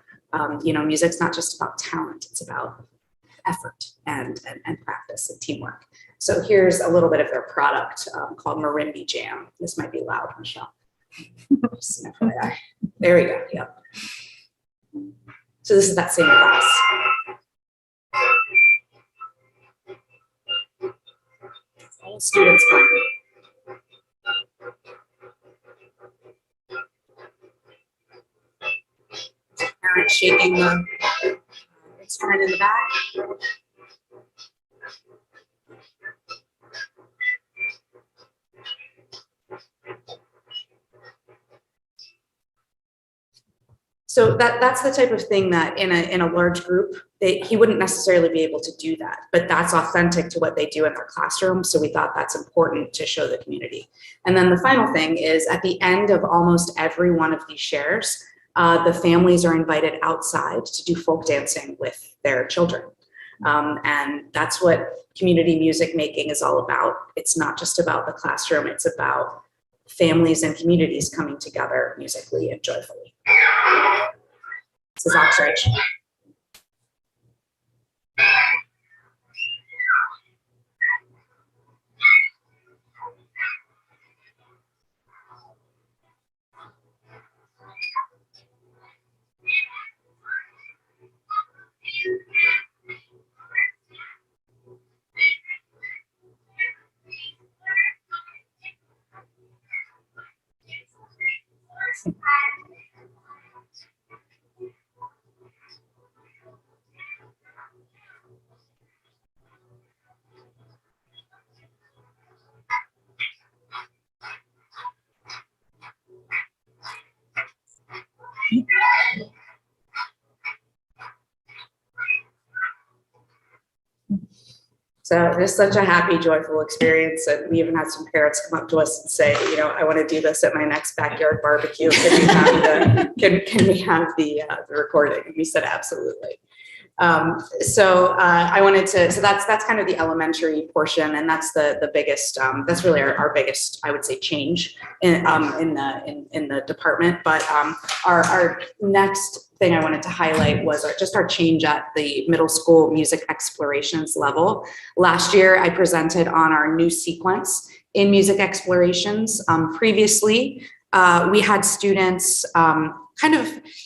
music's not just about talent, it's about effort and practice and teamwork. So here's a little bit of their product called Marimba Jam. This might be loud, Michelle. Just an FYI. There we go, yep. So this is that same class. All students playing. Parent shaking the instrument in the back. So that's the type of thing that in a large group, he wouldn't necessarily be able to do that, but that's authentic to what they do in their classroom. So we thought that's important to show the community. And then the final thing is at the end of almost every one of these shares, the families are invited outside to do folk dancing with their children. And that's what community music making is all about. It's not just about the classroom, it's about families and communities coming together musically and joyfully. This is Oxridge. So just such a happy, joyful experience. And we even had some parents come up to us and say, you know, I want to do this at my next backyard barbecue. Can we have can we have the recording? And we said, absolutely. So that's kind of the elementary portion, and that's the biggest. That's really our biggest, I would say, change in the department. But our next thing I wanted to highlight was just our change at the middle school music explorations level. Last year, I presented on our new sequence in music explorations. Previously, we had students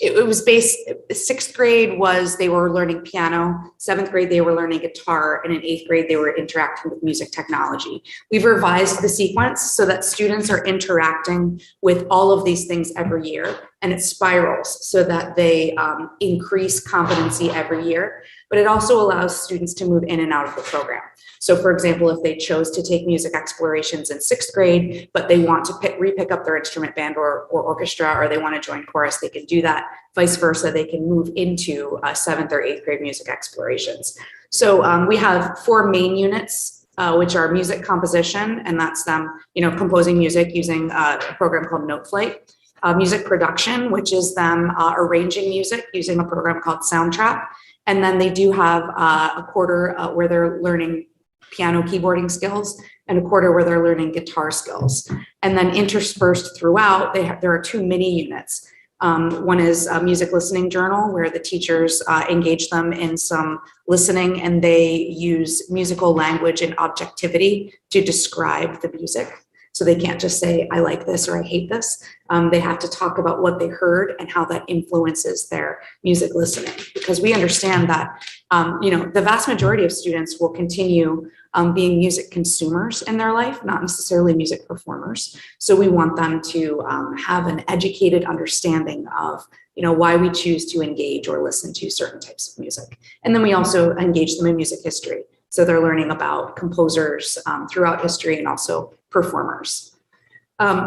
it was based, 6th grade was they were learning piano, 7th grade they were learning guitar, and in 8th grade they were interacting with music technology. We've revised the sequence so that students are interacting with all of these things every year, and it spirals so that they increase competency every year, but it also allows students to move in and out of the program. So for example, if they chose to take music explorations in 6th grade, but they want to re-pick up their instrument band or orchestra, or they want to join chorus, they can do that. Vice versa, they can move into 7th or 8th grade music explorations. So we have 4 main units, which are music composition, and that's them, composing music using a program called Noteflight. Music production, which is them arranging music using a program called Soundtrap. And then they do have a quarter where they're learning piano keyboarding skills, and a quarter where they're learning guitar skills. And then interspersed throughout, there are 2 mini units. One is a music listening journal, where the teachers engage them in some listening, and they use musical language and objectivity to describe the music. So they can't just say, I like this or I hate this. They have to talk about what they heard and how that influences their music listening. Because we understand that, the vast majority of students will continue being music consumers in their life, not necessarily music performers. So we want them to have an educated understanding of, why we choose to engage or listen to certain types of music. And then we also engage them in music history. So they're learning about composers throughout history and also performers.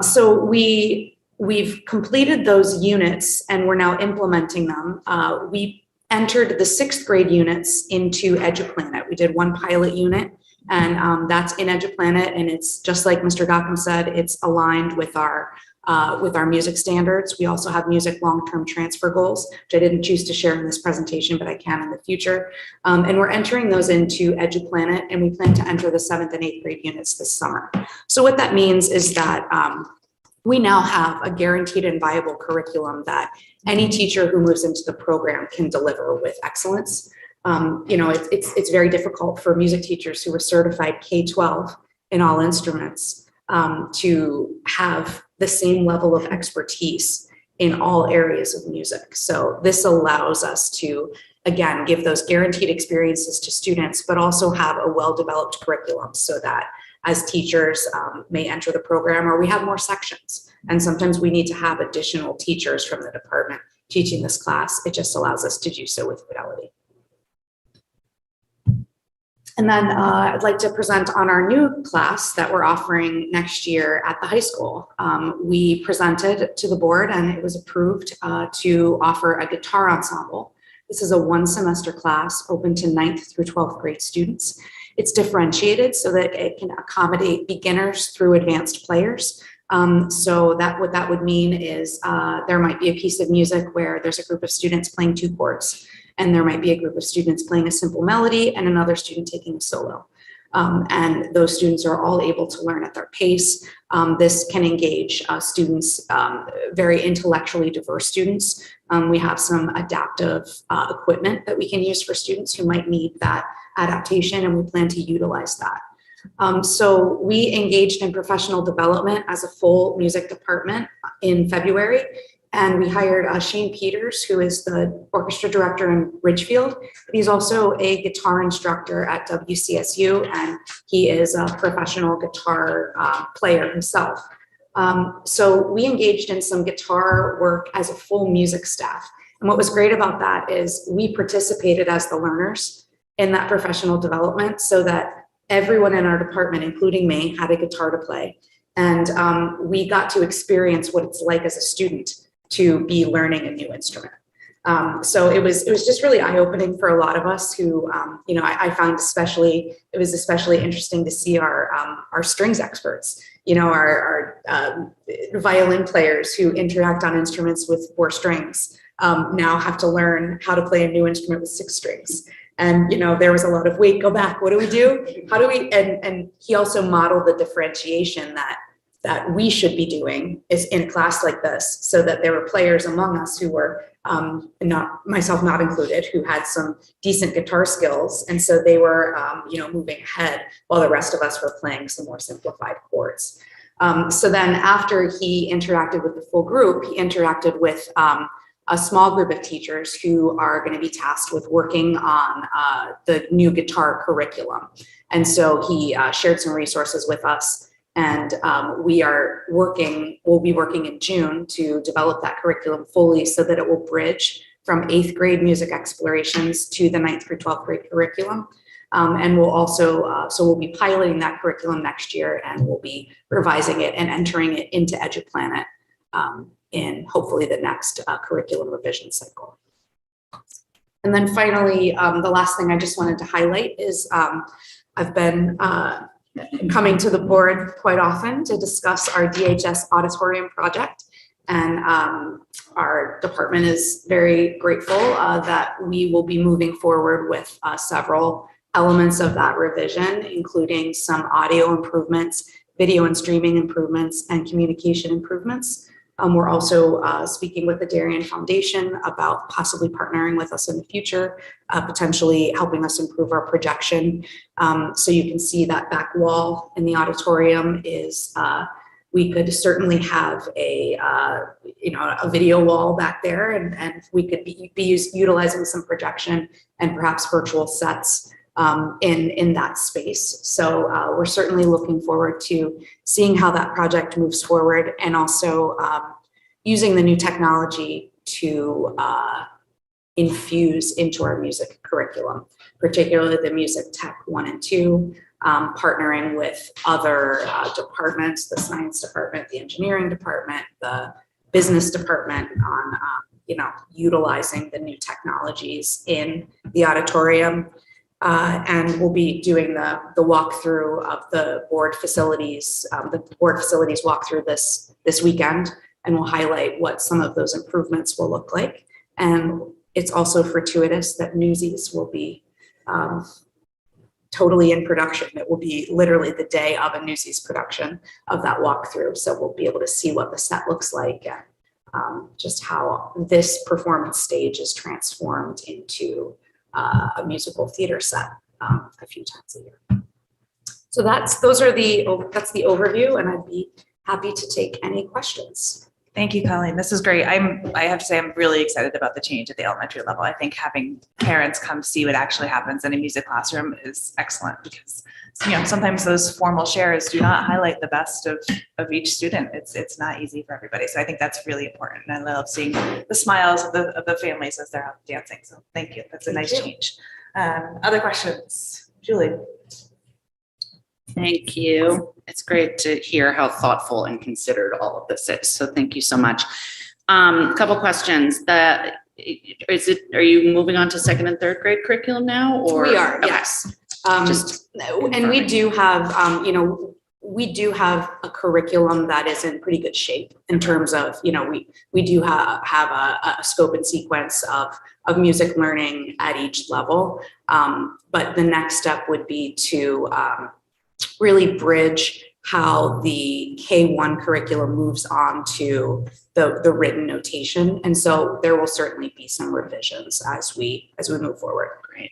So we've completed those units and we're now implementing them. We entered the 6th grade units into EduPlanet. We did 1 pilot unit, and that's in EduPlanet, and it's just like Mr. Gotham said, it's aligned with our music standards. We also have music long-term transfer goals, which I didn't choose to share in this presentation, but I can in the future. And we're entering those into EduPlanet, and we plan to enter the 7th and 8th grade units this summer. So what that means is that we now have a guaranteed and viable curriculum that any teacher who moves into the program can deliver with excellence. It's very difficult for music teachers who are certified K-12 in all instruments to have the same level of expertise in all areas of music. So this allows us to, again, give those guaranteed experiences to students, but also have a well-developed curriculum so that as teachers may enter the program, or we have more sections. And sometimes we need to have additional teachers from the department teaching this class. It just allows us to do so with fidelity. And then I'd like to present on our new class that we're offering next year at the high school. We presented to the board and it was approved to offer a guitar ensemble. This is a 1-semester class open to 9th through 12th grade students. It's differentiated so that it can accommodate beginners through advanced players. So what that would mean is there might be a piece of music where there's a group of students playing 2 chords, and there might be a group of students playing a simple melody and another student taking a solo. And those students are all able to learn at their pace. This can engage students, very intellectually diverse students. We have some adaptive equipment that we can use for students who might need that adaptation, and we plan to utilize that. So we engaged in professional development as a full music department in February. And we hired Shane Peters, who is the orchestra director in Ridgefield. He's also a guitar instructor at WCSU, and he is a professional guitar player himself. So we engaged in some guitar work as a full music staff. And what was great about that is we participated as the learners in that professional development so that everyone in our department, including me, had a guitar to play. And we got to experience what it's like as a student to be learning a new instrument. So it was just really eye-opening for a lot of us who, I found it was especially interesting to see our strings experts, our violin players who interact on instruments with 4 strings, now have to learn how to play a new instrument with 6 strings. And, there was a lot of, wait, go back, what do we do? How do we, and he also modeled the differentiation that we should be doing is in a class like this, so that there were players among us who were, myself not included, who had some decent guitar skills. And so they were, moving ahead while the rest of us were playing some more simplified chords. So then after he interacted with the full group, he interacted with a small group of teachers who are going to be tasked with working on the new guitar curriculum. And so he shared some resources with us. And we'll be working in June to develop that curriculum fully so that it will bridge from 8th grade music explorations to the 9th through 12th grade curriculum. And we'll also, so we'll be piloting that curriculum next year, and we'll be revising it and entering it into EduPlanet in hopefully the next curriculum revision cycle. And then finally, the last thing I just wanted to highlight is I've been coming to the board quite often to discuss our DHS auditorium project. And our department is very grateful that we will be moving forward with several elements of that revision, including some audio improvements, video and streaming improvements, and communication improvements. We're also speaking with the Darien Foundation about possibly partnering with us in the future, potentially helping us improve our projection. So you can see that back wall in the auditorium is, we could certainly have a video wall back there, and we could be utilizing some projection and perhaps virtual sets in that space. So we're certainly looking forward to seeing how that project moves forward, and also using the new technology to infuse into our music curriculum, particularly the music tech 1 and 2, partnering with other departments, the science department, the engineering department, the business department on utilizing the new technologies in the auditorium. And we'll be doing the walkthrough of the board facilities walkthrough this weekend, and we'll highlight what some of those improvements will look like. And it's also fortuitous that Newsies will be totally in production. It will be literally the day of a Newsies production of that walkthrough. So we'll be able to see what the set looks like, and just how this performance stage is transformed into a musical theater set a few times a year. So that's the overview, and I'd be happy to take any questions. Thank you, Colleen. This is great. I have to say, I'm really excited about the change at the elementary level. I think having parents come see what actually happens in a music classroom is excellent, because sometimes those formal shares do not highlight the best of each student. It's not easy for everybody. So I think that's really important. And I love seeing the smiles of the families as they're out dancing. So thank you. That's a nice change. Other questions? Julie. Thank you. It's great to hear how thoughtful and considered all of this is. So thank you so much. Couple questions. Are you moving on to 2nd and 3rd grade curriculum now, or? We are, Okay. yes. Just and we do have, we do have a curriculum that is in pretty good shape in terms of, we do have a scope and sequence of music learning at each level. But the next step would be to really bridge how the K1 curriculum moves on to the written notation. And so there will certainly be some revisions as we move forward. Great.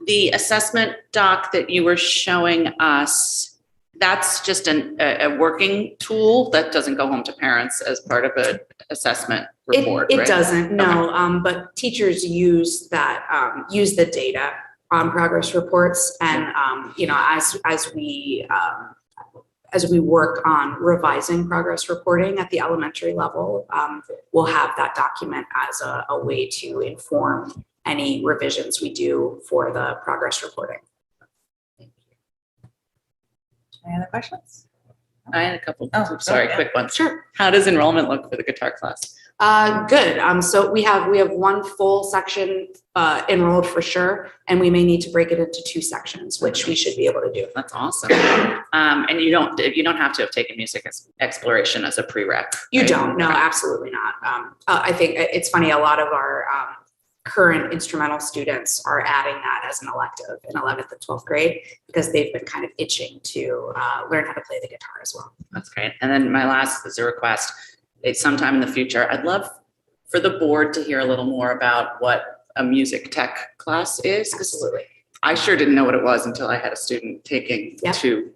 The assessment doc that you were showing us, that's just a working tool that doesn't go home to parents as part of an assessment report, It right? doesn't, no. But teachers use that, use the data on progress reports, and as we work on revising progress reporting at the elementary level, we'll have that document as a way to inform any revisions we do for the progress reporting. Any other questions? I had a couple, Oh, sorry, yeah. quick ones. Sure. How does enrollment look for the guitar class? Good. So we have one full section enrolled for sure, and we may need to break it into 2 sections, which we should be able to do. That's awesome. And you don't have to have taken music exploration as a prereq. You right? don't, no, absolutely not. I think it's funny, a lot of our current instrumental students are adding that as an elective in 11th and 12th grade because they've been kind of itching to learn how to play the guitar as well. That's great. And then my last is a request. Sometime in the future, I'd love for the board to hear a little more about what a music tech class is. Absolutely. I sure didn't know what it was until I had a student taking Yep. 2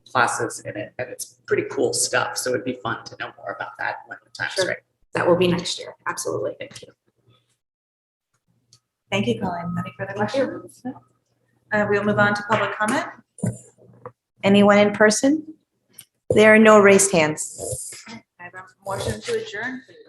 classes in it, and it's pretty cool stuff. So it'd be fun to know more about that when the time's Sure. right. That will be next year. Absolutely. Thank you. Thank you, Colleen. Any further questions? We'll move on to public comment. Anyone in person? There are no raised hands. I have a motion to adjourn, please.